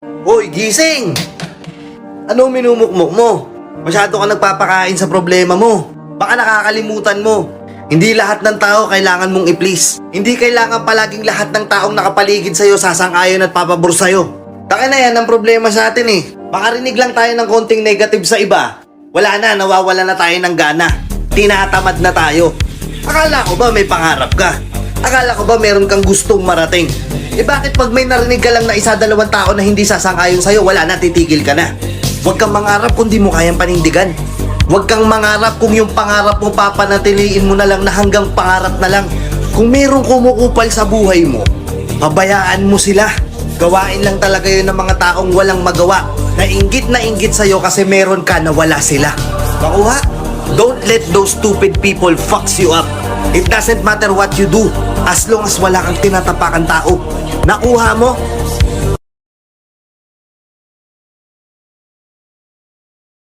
Hoy, gising! Ano minumukmok mo? Masyado ka nagpapakain sa problema mo. Baka nakakalimutan mo. Hindi lahat ng tao kailangan mong i-please. Hindi kailangan palaging lahat ng taong nakapaligid sa'yo sasang-ayon at papabor sa'yo. Taka na yan ang problema sa atin eh. Makarinig lang tayo ng konting negative sa iba. Wala na, nawawala na tayo ng gana. Tinatamad na tayo. Akala ko ba may pangarap ka? Akala ko ba meron kang gustong marating? Bakit pag may narinig ka lang na isa, dalawang tao na hindi sasang-ayon sa'yo, wala na, titigil ka na? Huwag kang mangarap kung di mo kayang panindigan. Huwag kang mangarap kung yung pangarap mo papanatiliin mo na lang na hanggang pangarap na lang. Kung mayroong kumukupal sa buhay mo, pabayaan mo sila. Gawain lang talaga yun ng mga taong walang magawa. Na inggit sa'yo kasi meron ka na wala sila. Makuha? Don't let those stupid people fucks you up. It doesn't matter what you do as long as wala kang tinatapakan tao. Nakuha mo?